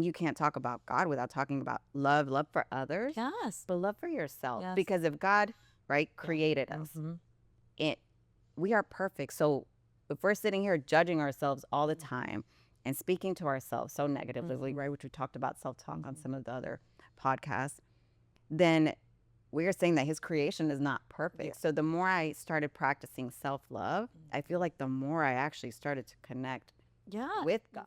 you can't talk about God without talking about love for others, Yes. but love for yourself. Yes. Because if God, right, Yeah. created us, Mm-hmm. we are perfect. So if we're sitting here judging ourselves all the time and speaking to ourselves so negatively, right, which we talked about self-talk on some of the other podcasts, then we are saying that his creation is not perfect. Yeah. So the more I started practicing self-love, I feel like the more I actually started to connect with God.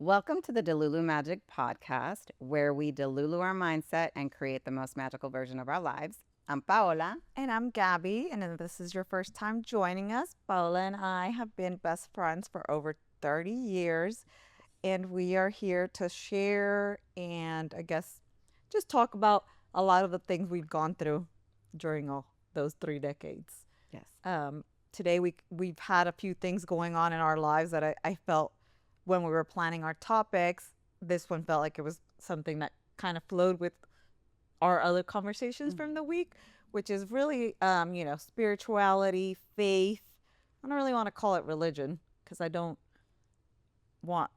Welcome to the Delulu Magic Podcast, where we delulu our mindset and create the most magical version of our lives. I'm Paola. And I'm Gabby, and if this is your first time joining us, Paola and I have been best friends for over 30 years, and we are here to share and I guess just talk about a lot of the things we've gone through during all those 3 decades. Yes. Today we've had a few things going on in our lives that I felt when we were planning our topics, this one felt like it was something that kind of flowed with our other conversations from the week, which is really, spirituality, faith. I don't really want to call it religion because I don't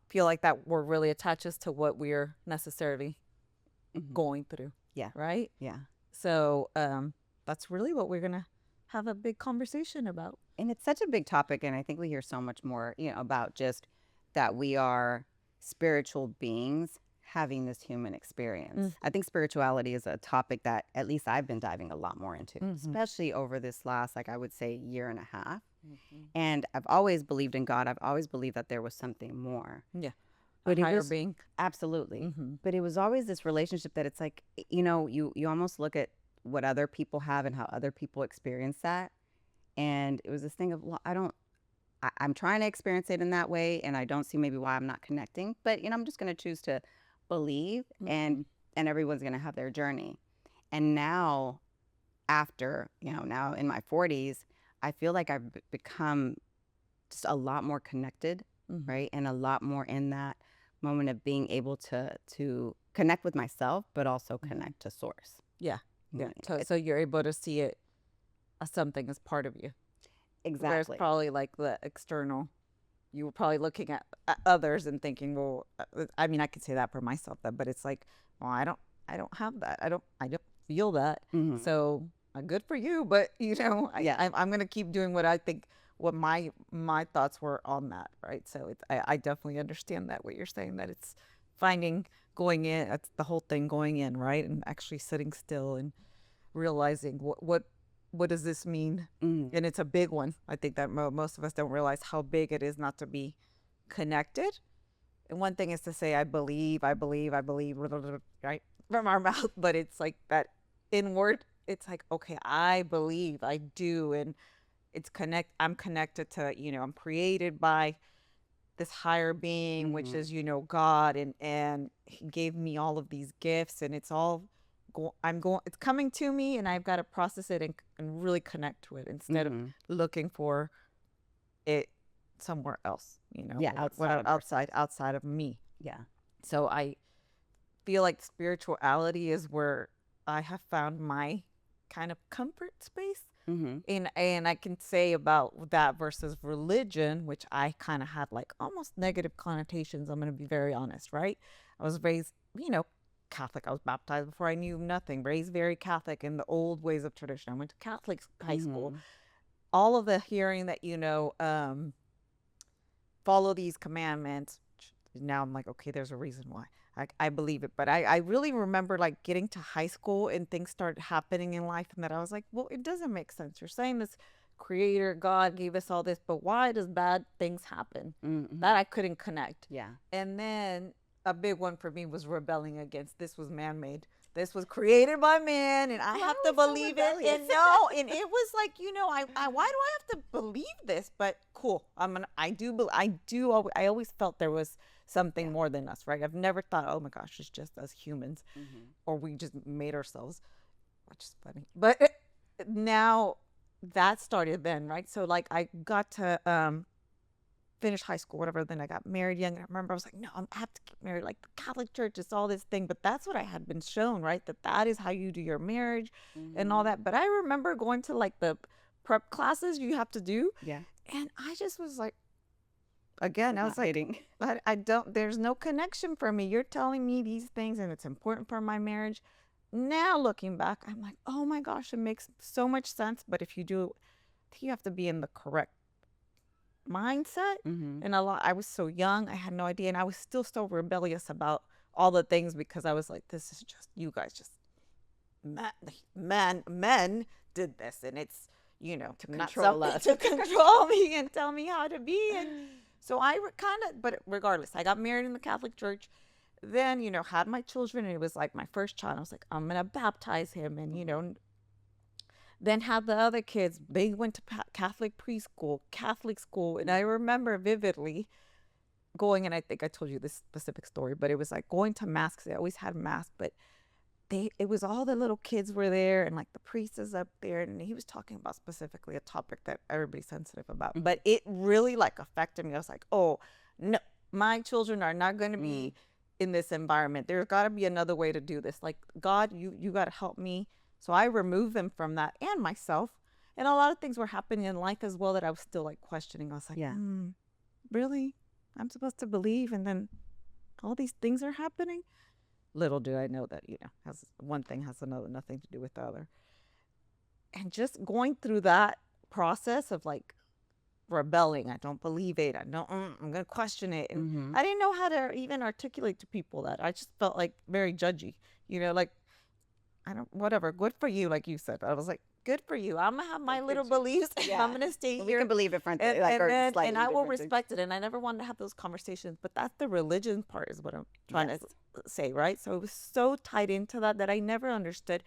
feel like that word really attaches to what we're necessarily going through. Yeah. Right? Yeah. So that's really what we're going to have a big conversation about. And it's such a big topic, and I think we hear so much more, about just that we are spiritual beings having this human experience. I think spirituality is a topic that at least I've been diving a lot more into, especially over this last, I would say, year and a half. And I've always believed in God. I've always believed that there was something more. Yeah. But a higher being. Absolutely. But it was always this relationship that it's like, you almost look at what other people have and how other people experience that. And it was this thing of, well, I'm trying to experience it in that way, and I don't see maybe why I'm not connecting. But I'm just going to choose to believe, and everyone's going to have their journey. And now, after now in my 40s, I feel like I've become just a lot more connected, right, and a lot more in that moment of being able to connect with myself, but also connect to source. Yeah. So you're able to see it as something as part of you. Exactly. Whereas probably like the external, you were probably looking at others and thinking, well, I mean, I could say that for myself, but it's like, well, I don't have that. I don't feel that. So good for you, but I'm gonna keep doing what I think, what my thoughts were on that, right? So I definitely understand that what you're saying, that it's finding going in. That's the whole thing, going in, right, and actually sitting still and realizing what does this mean? And it's a big one. I think that most of us don't realize how big it is not to be connected. And one thing is to say, I believe, right, from our mouth, but it's like that inward. It's like, okay, I believe, I do, and I'm connected to, I'm created by this higher being, which is, God, and he gave me all of these gifts, and it's all it's coming to me, and I've got to process it and really connect to it instead of looking for it somewhere else, Yeah, outside of me. Yeah. So I feel like spirituality is where I have found my kind of comfort space. And I can say about that versus religion, which I kind of had like almost negative connotations. I'm going to be very honest, right? I was raised, Catholic. I was baptized before I knew nothing, raised very Catholic in the old ways of tradition. I went to Catholic high school. All of the hearing that, follow these commandments. Now I'm like, okay, there's a reason why. I believe it. But I really remember like getting to high school and things started happening in life, and that I was like, well, it doesn't make sense. You're saying this creator, God gave us all this, but why does bad things happen? That I couldn't connect. Yeah. And then a big one for me was rebelling against, this was man-made. This was created by man, and I have to believe it. And and it was like, I why do I have to believe this? But cool, I always felt there was something more than us, right? I've never thought, oh my gosh, it's just us humans, or we just made ourselves, which is funny. But now that started then, right? So like I got to finished high school, whatever. Then I got married young. And I remember I was like, no, I have to get married. Like the Catholic Church, it's all this thing. But that's what I had been shown, right? That is how you do your marriage and all that. But I remember going to like the prep classes you have to do. Yeah. And I just was like, again, I was like, hitting. I don't, there's no connection for me. You're telling me these things and it's important for my marriage. Now looking back, I'm like, oh my gosh, it makes so much sense. But if you do, you have to be in the correct mindset. And I was so young, I had no idea. And I was still so rebellious about all the things because I was like, this is just, you guys just, men did this. And it's, you know, To not control something us. to control me and tell me how to be. And so I kind of, but regardless, I got married in the Catholic Church. Then, you know, had my children, and it was like my first child. I was like, I'm going to baptize him. And, you know, then had the other kids. They went to Catholic preschool, Catholic school. And I remember vividly going, and I think I told you this specific story, but it was like going to mass, 'cause they always had mass, but it was all the little kids were there, and like the priest is up there, and he was talking about specifically a topic that everybody's sensitive about. But it really like affected me. I was like, oh, no, my children are not going to be in this environment. There's got to be another way to do this. Like, God, you got to help me. So I removed them from that and myself. And a lot of things were happening in life as well that I was still like questioning. I was like, really? I'm supposed to believe, and then all these things are happening? Little do I know that, you know, has one thing has another, nothing to do with the other. And just going through that process of like rebelling, I don't believe it, I'm going to question it. And I didn't know how to even articulate to people that. I just felt like very judgy, you know, like, whatever, good for you, like you said. I was like, good for you. I'm going to have my little beliefs. Yeah. I'm going to stay We here. can believe it front, And, like, and, or then, slightly and I will different. respect it. And I never wanted to have those conversations. But that's the religion part is what I'm trying to say, right? So it was so tied into that I never understood.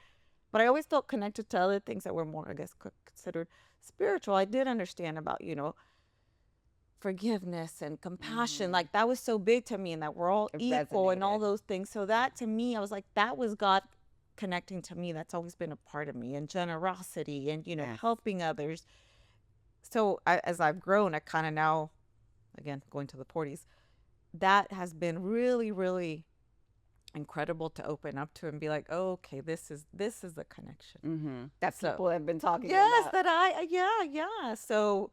But I always felt connected to other things that were more, I guess, considered spiritual. I did understand about, you know, forgiveness and compassion. Like that was so big to me, and that we're all equal and all those things. So that to me, I was like, that was God connecting to me. That's always been a part of me, and generosity and, you know, helping others. So as I've grown, I kind of now, again, going to the 40s, that has been really, really incredible to open up to and be like, oh, okay, this is the connection. That people have been talking yes, about. that yeah. So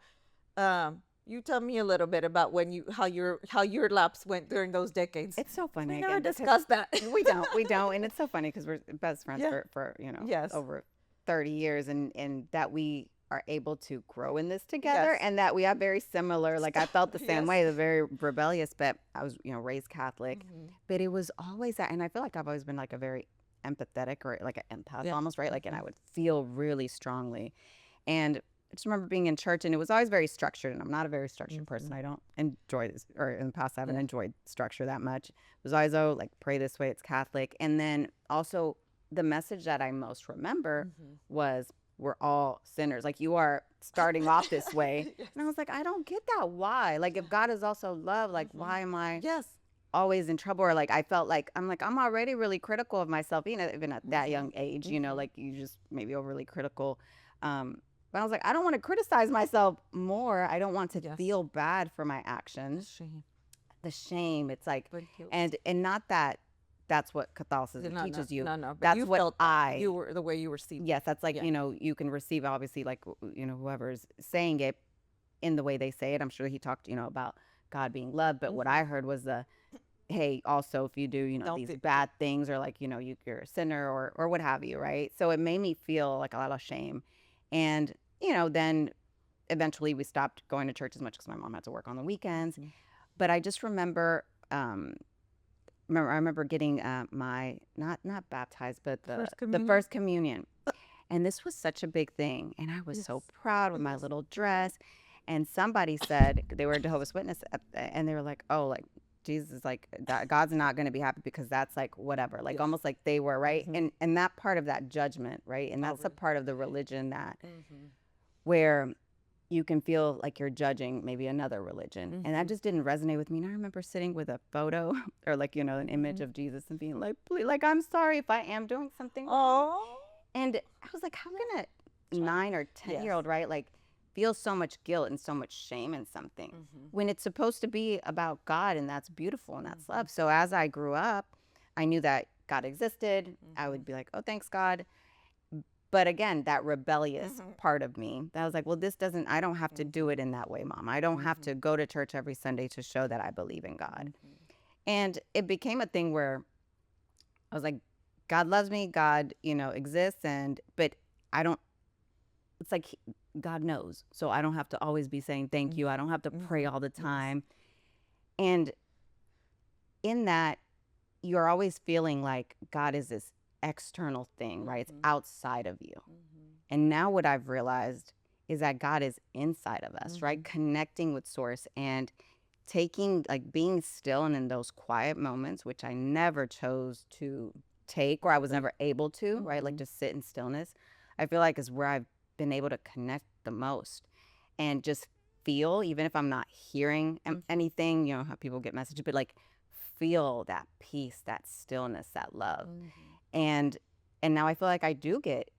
you tell me a little bit about how your laps went during those decades. It's so funny. We never discussed that. we don't, and it's so funny because we're best friends for you know over 30 years, and that we are able to grow in this together, and that we have very similar. Like I felt the same way, the very rebellious, but I was, you know, raised Catholic, but it was always that, and I feel like I've always been like a very empathetic or like an empath almost, right? Like, and I would feel really strongly, and I just remember being in church, and it was always very structured, and I'm not a very structured person. I don't enjoy this, or in the past I haven't enjoyed structure that much. It was always, oh, like pray this way, it's Catholic. And then also the message that I most remember was, we're all sinners. Like, you are starting off this way. And I was like, I don't get that. Why? Like, if God is also love, like, why am I always in trouble? Or like, I felt like, I'm already really critical of myself, even at that young age, you know, like you just maybe overly critical. But I was like, I don't want to criticize myself more. I don't want to feel bad for my actions. The shame. It's like, and not that that's what Catholicism teaches you. No. That's you what felt you were the way you received. Yes, that's like, you know, you can receive, obviously, like, you know, whoever's saying it in the way they say it. I'm sure he talked, you know, about God being love. But what I heard was hey, also, if you do, you know, these bad things, or like, you know, you're a sinner or what have you, right? So it made me feel like a lot of shame. And, you know, then eventually we stopped going to church as much because my mom had to work on the weekends. But I just remember, I remember getting my, not baptized, but the first communion. And this was such a big thing. And I was so proud with my little dress. And somebody said, they were a Jehovah's Witness, and they were like, oh, like, Jesus is like, God's not going to be happy because that's like whatever, like almost like they were, right? And that part of that judgment, right? And that's a part of the religion that where you can feel like you're judging maybe another religion. And that just didn't resonate with me. And I remember sitting with a photo or like, you know, an image of Jesus and being like, please, like, I'm sorry if I am doing something wrong. And I was like, how can a 9 or 10-year-old, right? Like, feel so much guilt and so much shame in something when it's supposed to be about God, and that's beautiful and that's love. So as I grew up, I knew that God existed. I would be like, oh, thanks, God. But again, that rebellious part of me, that was like, well, I don't have to do it in that way, Mom. I don't have to go to church every Sunday to show that I believe in God. And it became a thing where I was like, God loves me, God, exists, but I don't, it's like God knows. So I don't have to always be saying thank you. I don't have to pray all the time. And in that, you're always feeling like God is this external thing, right? It's outside of you. And now what I've realized is that God is inside of us, right? Connecting with source and taking, like, being still, and in those quiet moments, which I never chose to take, or I was never able to, right? Like, just sit in stillness, I feel like is where I've been able to connect the most and just feel, even if I'm not hearing anything, how people get messages, but like feel that peace, that stillness, that love. And now I feel like I do get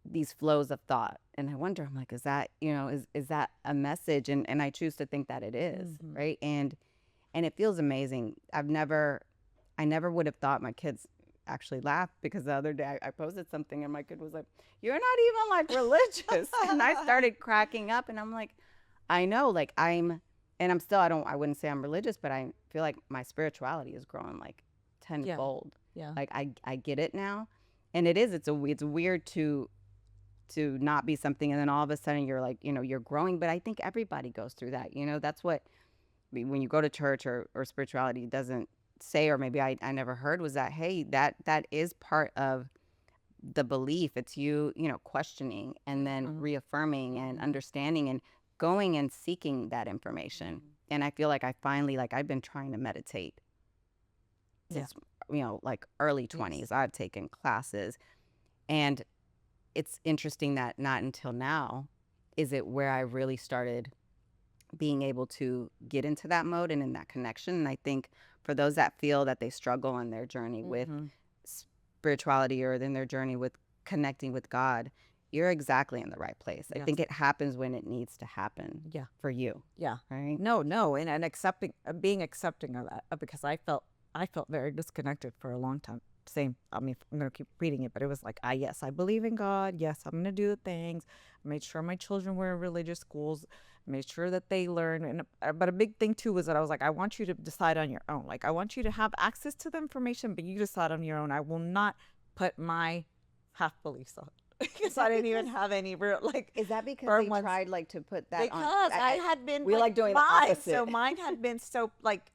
these flows of thought, and I wonder, I'm like, is that, is that a message? And I choose to think that it is, right? And it feels amazing. I never would have thought. My kids actually laughed because the other day I posted something and my kid was like, you're not even like religious. And I started cracking up, and I'm like, I know, like I'm still, I wouldn't say I'm religious, but I feel like my spirituality is growing like tenfold. Yeah. Like I get it now. And it's weird to not be something, and then all of a sudden you're like, you're growing. But I think everybody goes through that. That's what, when you go to church or spirituality doesn't say, or maybe I never heard, was that, hey, that is part of the belief. It's you, questioning and then reaffirming and understanding and going and seeking that information. And I feel like I finally, like, I've been trying to meditate since, like early 20s. I've taken classes, and it's interesting that not until now is it where I really started being able to get into that mode and in that connection. And I think for those that feel that they struggle in their journey with spirituality, or in their journey with connecting with God, you're exactly in the right place. I think it happens when it needs to happen. Yeah. For you. Yeah. Right. No. And being accepting of that, because I felt very disconnected for a long time. Same. I mean, I'm going to keep reading it, but it was like, yes, I believe in God. Yes, I'm going to do the things. I made sure my children were in religious schools, made sure that they learn. But a big thing too was that I was like, I want you to decide on your own. Like, I want you to have access to the information, but you decide on your own. I will not put my half beliefs on. Because I didn't even have any real, like. Is that because they tried, like, to put that on? Because I had been. We like doing the opposite. So mine had been so, like,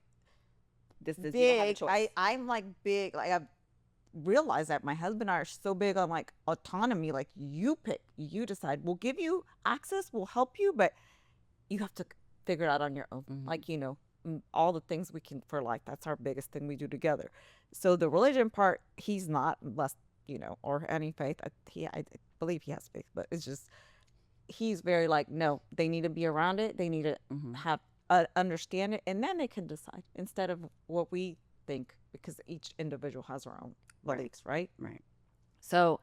this is big. I'm like big. Like, I've realized that my husband and I are so big on, like, autonomy. Like, you pick, you decide. We'll give you access, we'll help you, but you have to figure it out on your own. Like, all the things we can for life. That's our biggest thing we do together. So the religion part, he's not, unless, or any faith. I believe he has faith, but it's just, he's very like, no, they need to be around it. They need to have understand it, and then they can decide instead of what we think, because each individual has their own beliefs, right? Right. So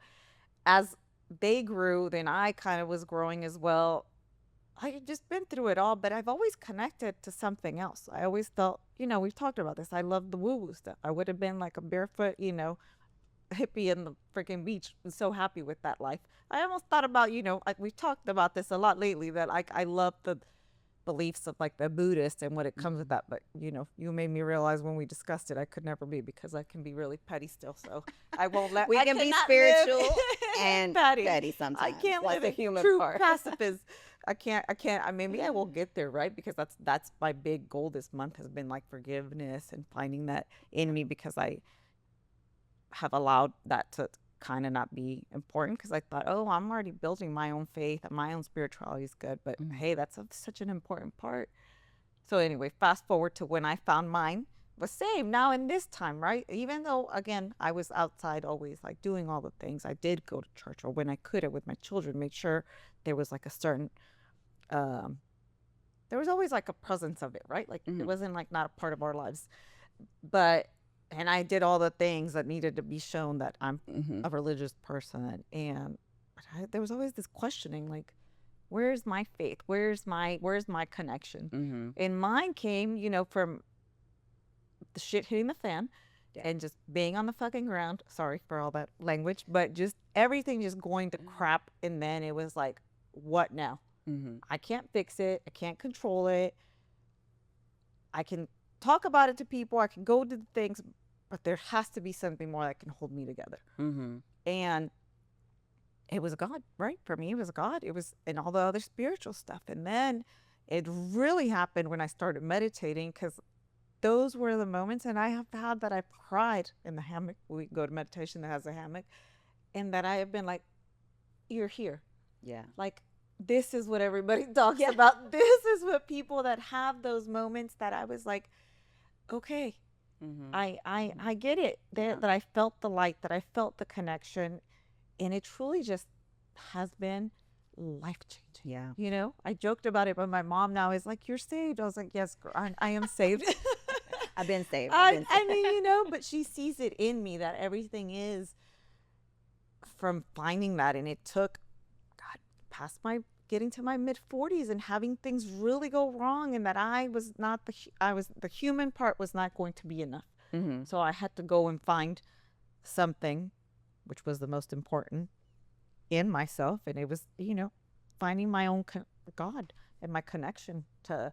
as they grew, then I kind of was growing as well. I had just been through it all, but I've always connected to something else. I always felt, we've talked about this. I love the woo-woo stuff. I would have been like a barefoot, hippie in the freaking beach. Was so happy with that life. I almost thought about, like, we've talked about this a lot lately, that I love the beliefs of, like, the Buddhist and what it comes with that. But, you made me realize when we discussed it, I could never be, because I can be really petty still. So I won't let. We can be spiritual and petty sometimes. I can't That's live the a human true part. pacifist. I can't. Maybe I will get there, right? Because that's my big goal this month, has been, like, forgiveness and finding that in me, because I have allowed that to kind of not be important, because I thought, oh, I'm already building my own faith and my own spirituality is good, but hey, that's such an important part. So anyway, fast forward to when I found mine, was same now in this time, right? Even though, again, I was outside always, like, doing all the things, I did go to church, or when I could, with my children, make sure there was, like, a certain there was always, like, a presence of it, right? Like, it wasn't, like, not a part of our lives. And I did all the things that needed to be shown that I'm a religious person. And there was always this questioning, like, Where's my faith? Where's my connection? Mm-hmm. And mine came, from the shit hitting the fan and just being on the fucking ground. Sorry for all that language, but just everything just going to crap. And then it was like, what now? Mm-hmm. I can't fix it. I can't control it. I can talk about it to people. I can go to the things, but there has to be something more that can hold me together. Mm-hmm. And it was God, right? For me, it was God. It was, and all the other spiritual stuff. And then it really happened when I started meditating, because those were the moments, and I have had that I've cried in the hammock. We go to meditation that has a hammock, and that I have been like, you're here. Yeah. Like, this is what everybody talks about. This is what people that have those moments that I was like, okay, Mm-hmm. I get it. That I felt the light, that I felt the connection, and it truly just has been life changing. Yeah. I joked about it, but my mom now is like, "You're saved." I was like, "Yes, girl, I am saved." I've been saved. I mean, but she sees it in me that everything is from finding that, and it took, God, past my getting to my mid 40s and having things really go wrong, and that I was not the human part was not going to be enough. Mm-hmm. So I had to go and find something, which was the most important, in myself, and it was, finding my own God and my connection to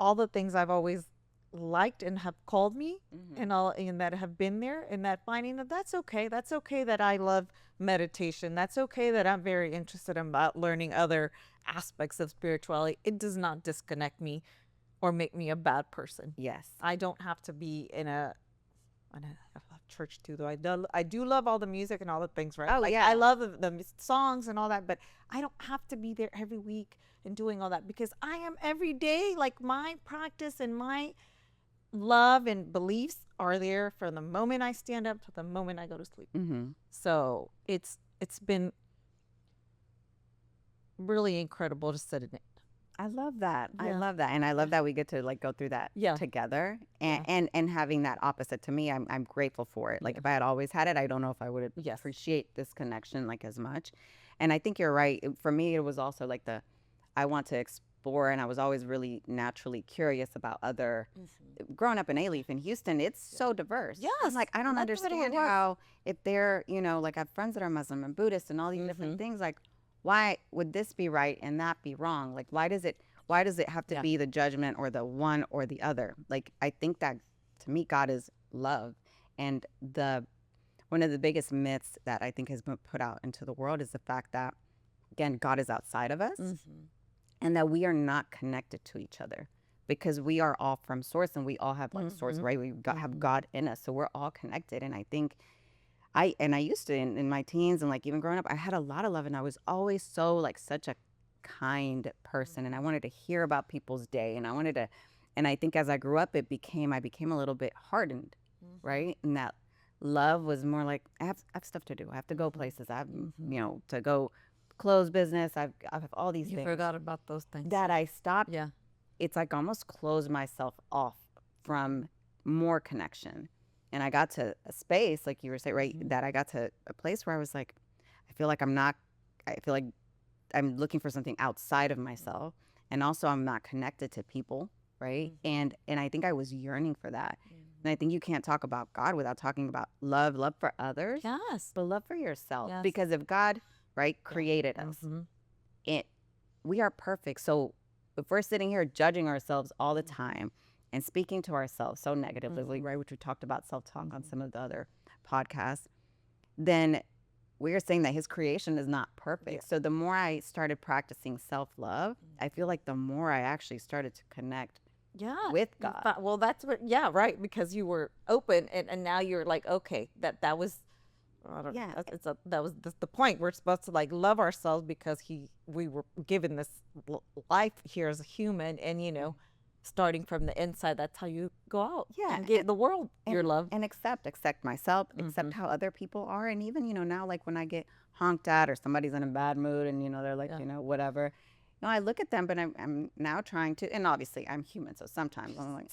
all the things I've always liked and have called me, Mm-hmm. and that have been there, and that finding that's okay that I love meditation, that's okay that I'm very interested about learning other aspects of spirituality. It does not disconnect me or make me a bad person. Yes. I don't have to be in a I love church too, though. I do love all the music and all the things, right? Oh, yeah. I love the songs and all that, but I don't have to be there every week and doing all that, because I am every day. Like, my practice and my love and beliefs are there from the moment I stand up to the moment I go to sleep. Mm-hmm. So it's been really incredible to sit in it. I love that. I Yeah. love that. And I love that we get to go through that Yeah. together, Yeah. and having that opposite to me, I'm grateful for it. Like, if I had always had it, I don't know if I would Yes. appreciate this connection as much. And I think you're right. For me, it was also I want to explore, and I was always really naturally curious about other. Growing up in Alief in Houston, it's so diverse. Yes. I'm like, I don't That's what it understand was. how, if they're, I have friends that are Muslim and Buddhist and all these different things, like, why would this be right and that be wrong? Like, why does it have to be the judgment or the one or the other? Like, I think that, to me, God is love. And one of the biggest myths that I think has been put out into the world is the fact that, again, God is outside of us, and that we are not connected to each other, because we are all from source, and we all have source, right? Have God in us, so we're all connected. And I think I used to, in my teens and even growing up, I had a lot of love, and I was always so such a kind person, and I wanted to hear about people's day, and I think as I grew up, I became a little bit hardened, right? And that love was more like, I have stuff to do. I have to go places. I have, to go close business. I have all these You things forgot about those things. that I stopped. Yeah. It's almost closed myself off from more connection. And I got to a space, like you were saying, right, that I got to a place where I was like, I feel like I'm looking for something outside of myself. And also, I'm not connected to people, right? And I think I was yearning for that. And I think you can't talk about God without talking about love for others, Yes. but love for yourself. Yes. Because if God, right, created us, we are perfect. So if we're sitting here judging ourselves all the time and speaking to ourselves so negatively, right, which we talked about self-talk on some of the other podcasts, then we're saying that his creation is not perfect. So the more I started practicing self-love, I feel like the more I actually started to connect with God. Well, that's what, right. Because you were open, and now you're like, okay, that was, I don't know, that was the point. We're supposed to love ourselves because we were given this life here as a human, and starting from the inside, that's how you go out and give the world your love. And accept myself, accept how other people are. And even, now, when I get honked at or somebody's in a bad mood and, they're like, whatever, I look at them, but I'm now trying to, and obviously I'm human, so sometimes I'm like,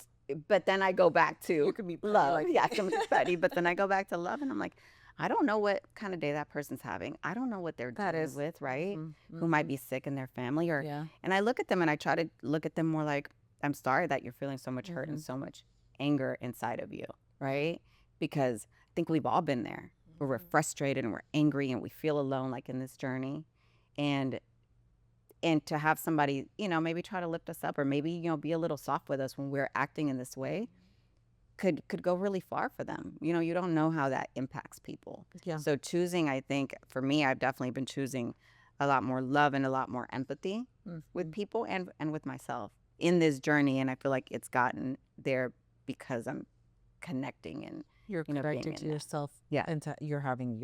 but then I go back to You can be petty, love. I can be petty, but then I go back to love, and I'm like, I don't know what kind of day that person's having. I don't know what they're That dealing is. with, right? Mm-hmm. Who might be sick in their family or Yeah. and I look at them and I try to look at them more like, I'm sorry that you're feeling so much hurt Mm-hmm. and so much anger inside of you, right? Because I think we've all been there where we're frustrated and we're angry and we feel alone like in this journey. And to have somebody, maybe try to lift us up or maybe, be a little soft with us when we're acting in this way could go really far for them. You don't know how that impacts people. Yeah. So choosing, I think for me, I've definitely been choosing a lot more love and a lot more empathy with people and with myself in this journey. And I feel like it's gotten there because I'm connecting and You're being connected in to that. yourself. Yeah. And you're having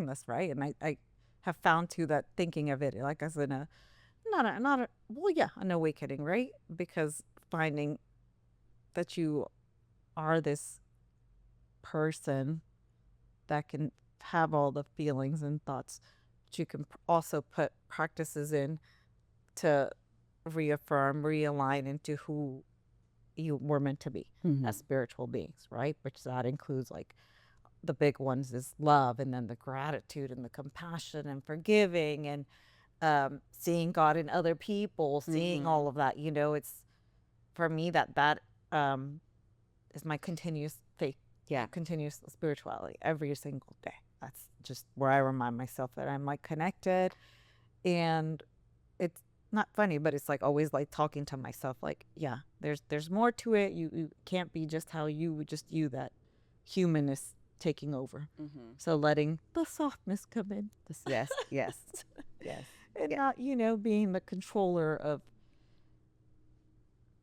this, right? And I have found too that thinking of it like as in a not a well, yeah, an awakening, right? Because finding that you are this person that can have all the feelings and thoughts, but you can also put practices in to reaffirm, realign into who you were meant to be as spiritual beings, right? Which that includes like the big ones is love, and then the gratitude and the compassion and forgiving and seeing God in other people, seeing all of that. It's for me that is my continuous faith, continuous spirituality every single day. That's just where I remind myself that I'm like connected, and it's not funny, but it's like always like talking to myself, like, yeah, there's more to it. You can't be just how you that human is taking over. So letting the softness come in. Yes. And not, being the controller of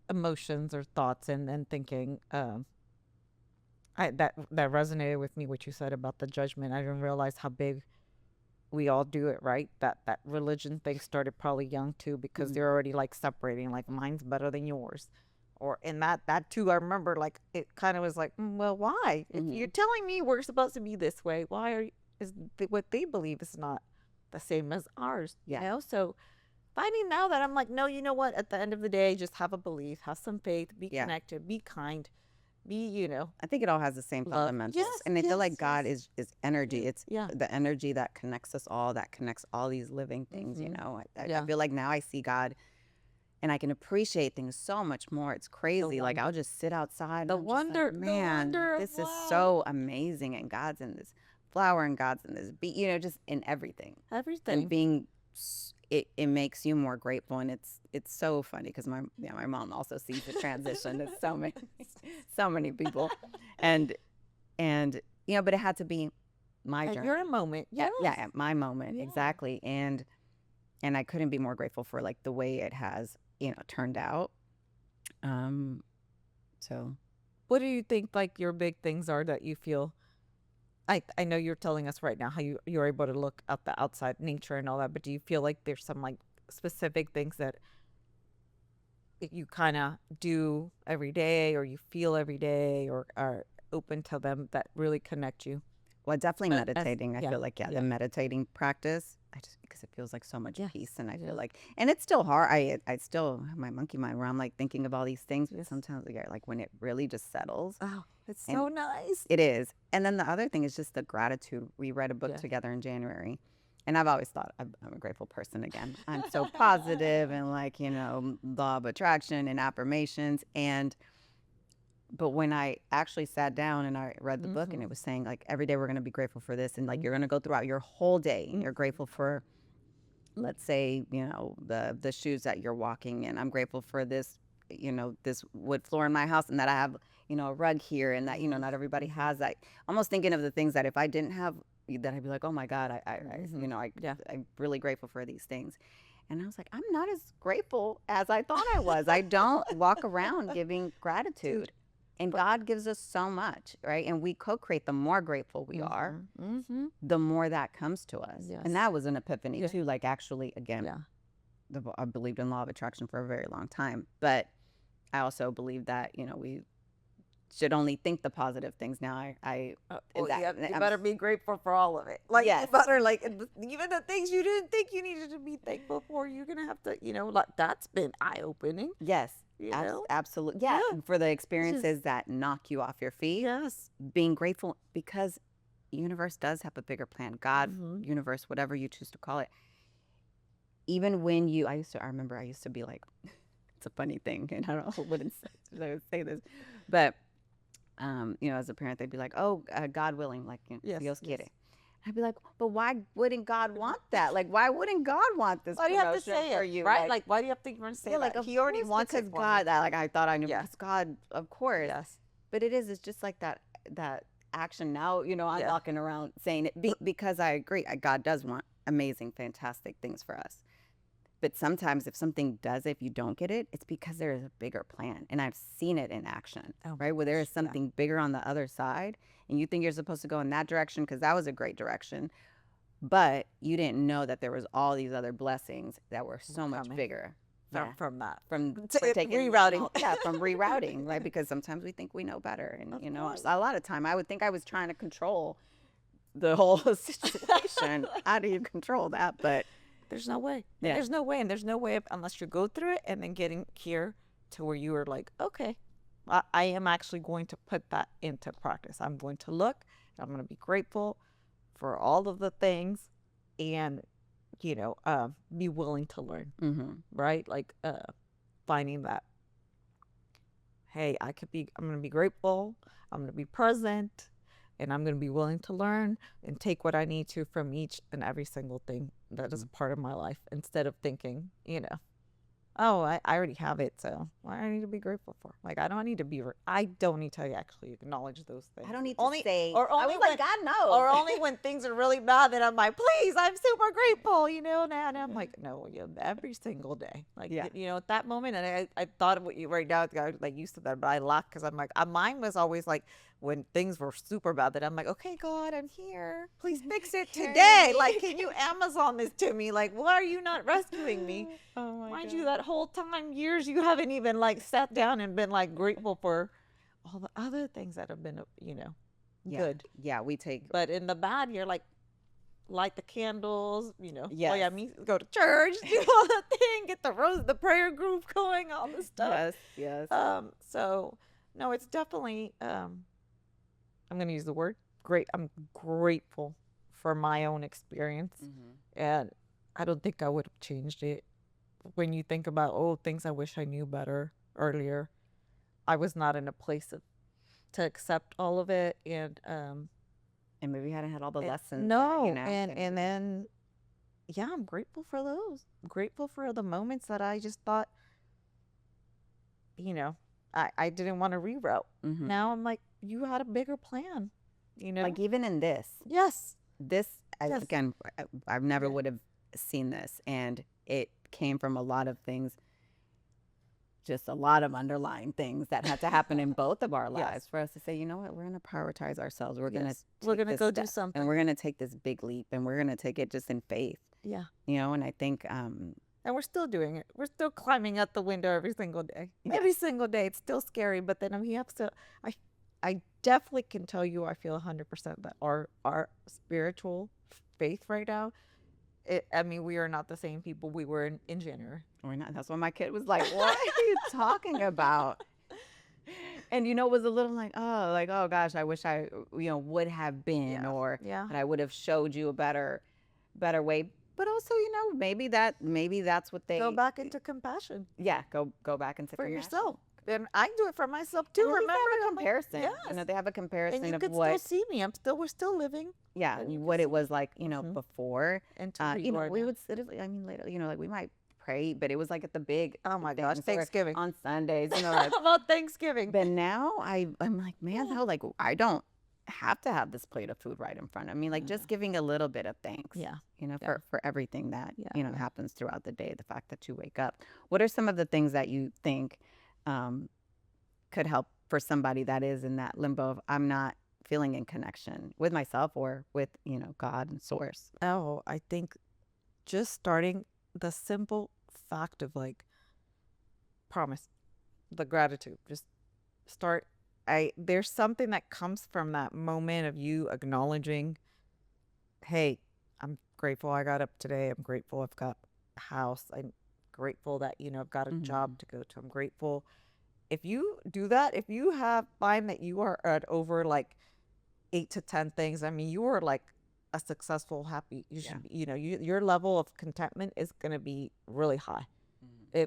emotions or thoughts and thinking. That resonated with me, what you said about the judgment. I didn't realize how big we all do it, right? That religion thing started probably young too, because they're already like separating, like mine's better than yours. Or in that too, I remember like it kind of was like, well, why? If you're telling me we're supposed to be this way, why is what they believe is not the same as ours? Yeah. So finding now that I'm like, no, you know what? At the end of the day, just have a belief, have some faith, be connected, be kind, be, I think it all has the same love. fundamentals. Yes, and I feel like yes, God is energy. It's Yeah. the energy that connects us all, that connects all these living things, I Yeah. feel like now I see God and I can appreciate things so much more. It's crazy. Like I'll just sit outside. The and I'm just wonder- like, the man, wonder of this is wow." so amazing. And God's in this flower and God's in this beat, just in everything. Everything. And being, it makes you more grateful. And it's so funny because my mom also sees the transition. It's so many people. And but it had to be my At journey. your moment. Yes. Yeah, at my moment. Yeah. Exactly. And I couldn't be more grateful for like the way it has, turned out. So What do you think like your big things are that you feel? I know you're telling us right now how you're able to look at the outside nature and all that, but do you feel like there's some like specific things that you kind of do every day or you feel every day or are open to them that really connect you? well, definitely meditating. I yeah, feel like yeah. the meditating practice. Because it feels like so much Yes, peace, and I yeah. feel like, and it's still hard. I still have my monkey mind where I'm like thinking of all these things, but Yes. sometimes I get like when it really just settles. Oh, it's And so nice. It is. And then the other thing is just the gratitude. We read a book Yeah. together in January. And I've always thought I'm a grateful person again. I'm so positive and like, law of attraction and affirmations. But when I actually sat down and I read the book and it was saying like every day we're going to be grateful for this. And like you're going to go throughout your whole day and you're grateful for, let's say, the shoes that you're walking in. I'm grateful for this, this wood floor in my house and that I have, a rug here and that, not everybody has that. Almost thinking of the things that if I didn't have, that I'd be like, oh my God, I'm really grateful for these things. And I was like, I'm not as grateful as I thought I was. I don't walk around giving gratitude. And God gives us so much, right? And we co-create. The more grateful we are, the more that comes to us. Yes. And that was an epiphany Yeah. too. Like actually, again, Yeah. I believed in law of attraction for a very long time. But I also believe that, we should only think the positive things. Now you better be grateful for all of it. Like Yes. you better even the things you didn't think you needed to be thankful for. You're gonna have to, like that's been eye opening. Yes. Absolutely. Yeah. Yeah. For the experiences that knock you off your feet. Yes. Being grateful because universe does have a bigger plan. God, Mhm. universe, whatever you choose to call it. Even when you, I remember I used to be like, it's a funny thing, and I don't, wouldn't say this, but as a parent, they'd be like, "Oh, God willing, like Yes, Dios yes. quiere." I'd be like, "But why wouldn't God want that? Like, why wouldn't God want this Why do you have to promotion say for it, you? right? Like, why do you have to even say yeah, like that? of He already course wants because it for me. God. That like I thought I knew Yeah. because God, of course. Yes. But it is. It's just like that action. Now I'm Yeah. walking around saying it because I agree. God does want amazing, fantastic things for us. But sometimes if something does, if you don't get it, it's because there is a bigger plan. And I've seen it in action, Oh my right? Where there gosh, is yeah. something bigger on the other side and you think you're supposed to go in that direction because that was a great direction. But you didn't know that there was all these other blessings that were so much Coming bigger. from that. From taking Rerouting. from rerouting, right? Because sometimes we think we know better. And, Of a course. lot of time I would think I was trying to control the whole situation. How do you control that? But There's no way. Yeah. There's no way. And there's no way unless you go through it and then getting here to where you are like, okay, I am actually going to put that into practice. I'm going to look, I'm going to be grateful for all of the things and, be willing to learn, right? Like finding that, hey, I'm going to be grateful, I'm going to be present, and I'm going to be willing to learn and take what I need to from each and every single thing that is a part of my life instead of thinking, oh, I already have it, so what do I need to be grateful for? Like, I don't need to actually acknowledge those things. I don't need to say, or only I was like, when, God knows. or only when things are really bad, then I'm like, please, I'm super grateful, now. And I'm like, no, every single day. Like, Yeah. At that moment, and I thought of what you right now, like you said that, but I laughed because I'm like, mine was always like, when things were super bad, that I'm like, okay, God, I'm here. Please fix it today. Like, can you Amazon this to me? Like, why are you not rescuing me? Oh my Mind God. you, that whole time, years, you haven't even like sat down and been like grateful for all the other things that have been, good. Yeah, we take. But in the bad, you're like, light the candles, Oh yeah, Yes. me go to church, do all the thing, get the prayer group going, all the stuff. Yes. So no, it's definitely I'm gonna use the word great. I'm grateful for my own experience, and I don't think I would have changed it. When you think about things I wish I knew better earlier, I was not in a place to accept all of it, and maybe you hadn't had all the lessons. No, and then yeah, I'm grateful for those. I'm grateful for the moments that I just thought, I didn't want to reroute. Now I'm like, you had a bigger plan, Like even in this. Yes. Again, I never would have seen this, and it came from a lot of things, just a lot of underlying things that had to happen in both of our lives for us to say, you know what, we're going to prioritize ourselves. We're going to go do something, and we're going to take this big leap, and we're going to take it just in faith. Yeah. And I think and we're still doing it. We're still climbing out the window every single day. Every single day. It's still scary, but then we have to. I definitely can tell you, I feel 100% that our spiritual faith right now. We are not the same people we were in January. We're not. That's why my kid was like, "What are you talking about?" And it was a little like, oh gosh, I wish I would have been, or that I would have showed you a better way. But also, maybe that's what they go back into compassion. Yeah, go back into for compassion. yourself. And I do it for myself too. And remember they have a comparison. Yes. They have a comparison and you of could what still see me. We're still living. Yeah, what it was like, before. And to we would sit. Later, like we might pray, but it was like at the big. Oh my gosh, Thanksgiving on Sundays. about Thanksgiving. But now I'm like, man, no, like I don't have to have this plate of food right in front of me. Like just giving a little bit of thanks. Yeah. For everything that happens throughout the day. The fact that you wake up. What are some of the things that you think could help for somebody that is in that limbo of I'm not feeling in connection with myself or with God and source? I think just starting the simple fact of like promise, the gratitude, just start. There's something that comes from that moment of you acknowledging, hey, I'm grateful I got up today. I'm grateful I've got a house. I'm grateful that I've got a job to go to. I'm grateful. If you do that, if you find that you are at over like 8 to 10 things, I mean, you are like a successful, happy, you Yeah. should, your level of contentment is going to be really high.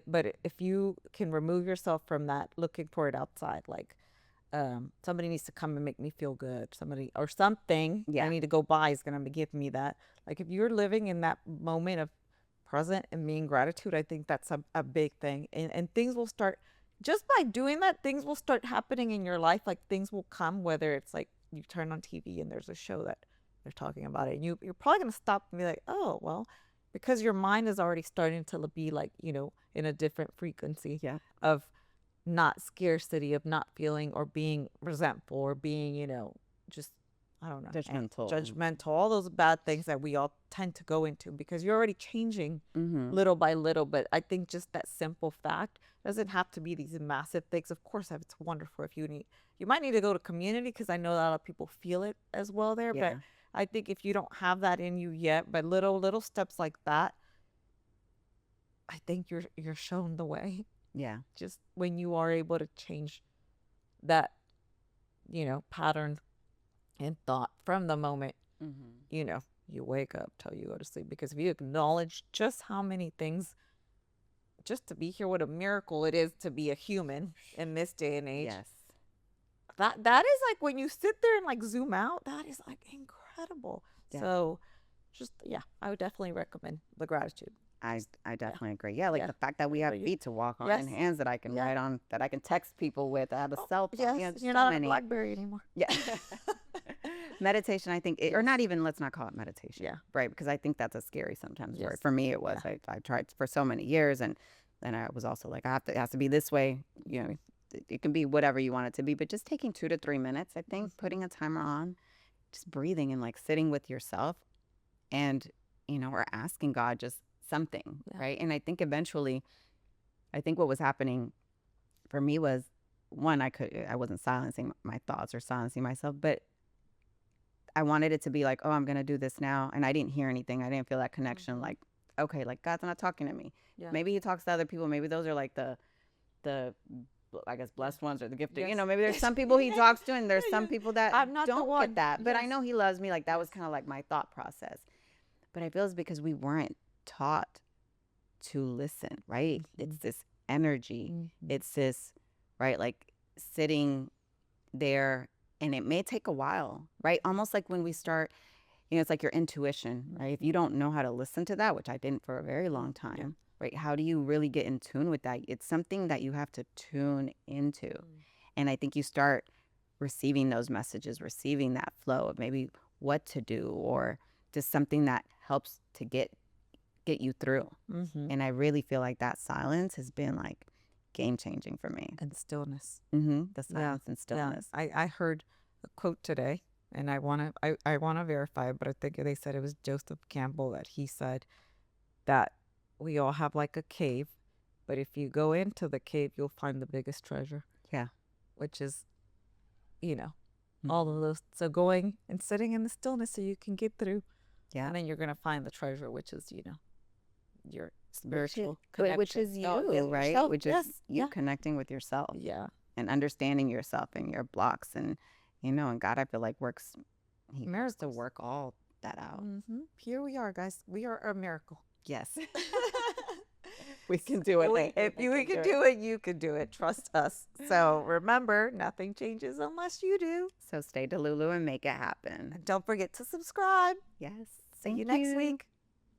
But if you can remove yourself from that, looking for it outside, like somebody needs to come and make me feel good, somebody or something I Yeah. need to go buy is going to give me that. Like if you're living in that moment of present and being gratitude, I think that's a big thing. And things will start just by doing that. Things will start happening in your life. Like things will come, whether it's like you turn on TV and there's a show that they're talking about it, and you're probably going to stop and be like, oh well, because your mind is already starting to be like, in a different frequency Yeah. of not scarcity, of not feeling or being resentful or being, just, I don't know, Judgmental. judgmental, all those bad things that we all tend to go into because you're already changing Mm-hmm. little by little. But I think just that simple fact doesn't have to be these massive things. Of course, it's wonderful if you might need to go to community because I know a lot of people feel it as well there. Yeah. But I think if you don't have that in you yet, but little steps like that, I think you're shown the way. Yeah. Just when you are able to change that, pattern and thought from the moment, Mm-hmm. you wake up till you go to sleep. Because if you acknowledge just how many things, just to be here, what a miracle it is to be a human in this day and age. Yes. That is like when you sit there and like zoom out, that is like incredible. Yeah. So just, I would definitely recommend the gratitude. I definitely agree. Yeah, like Yeah. the fact that we have But feet to walk on Yes. and hands that I can Yeah. write on, that I can text people with. I have a cell phone. Yes, Yeah, you're so not on a many. BlackBerry anymore. Yeah. Meditation, I think, or not even, let's not call it meditation. Yeah. Right. Because I think that's a scary sometimes word. Yes. For me, it was. I tried for so many years, and then I was also like, it has to be this way. It can be whatever you want it to be, but just taking 2 to 3 minutes, I think, putting a timer on, just breathing and like sitting with yourself and, or asking God just something. Yeah. Right. And I think eventually, what was happening for me was, one, I wasn't silencing my thoughts or silencing myself, but I wanted it to be like, oh, I'm going to do this now. And I didn't hear anything. I didn't feel that connection. Like, okay, like God's not talking to me. Yeah. Maybe he talks to other people. Maybe those are like the, I guess, blessed ones or the gifted. Yes. Maybe there's some people he talks to and there's some people that I'm not the don't one. get that. But I Yes. know he loves me. Like that was kind of like my thought process. But I feel it's because we weren't taught to listen, right? It's this energy. It's this, right? Like sitting there, and it may take a while, right? Almost like when we start, it's like your intuition, right? If you don't know how to listen to that, which I didn't for a very long time, right? How do you really get in tune with that? It's something that you have to tune into. And I think you start receiving those messages, receiving that flow of maybe what to do, or just something that helps to get you through. And I really feel like that silence has been like game changing for me. And stillness. The silence and stillness. I heard a quote today, and I want to verify it, but I think they said it was Joseph Campbell that he said that we all have like a cave, but if you go into the cave, you'll find the biggest treasure. Yeah. Which is, all of those. So going and sitting in the stillness so you can get through. Yeah. And then you're going to find the treasure, which is, your spiritual Which is connection. you, Oh, yeah, right? yourself. Which is Yes. you Yeah. connecting with yourself Yeah. and understanding yourself and your blocks. And, and God, I feel like he wants to work all that out. Here we are, guys. We are a miracle. Yes. We can do it. If we can do it, you can do it. Trust us. So remember, nothing changes unless you do. So stay Delulu and make it happen. And don't forget to subscribe. Yes. See you next week.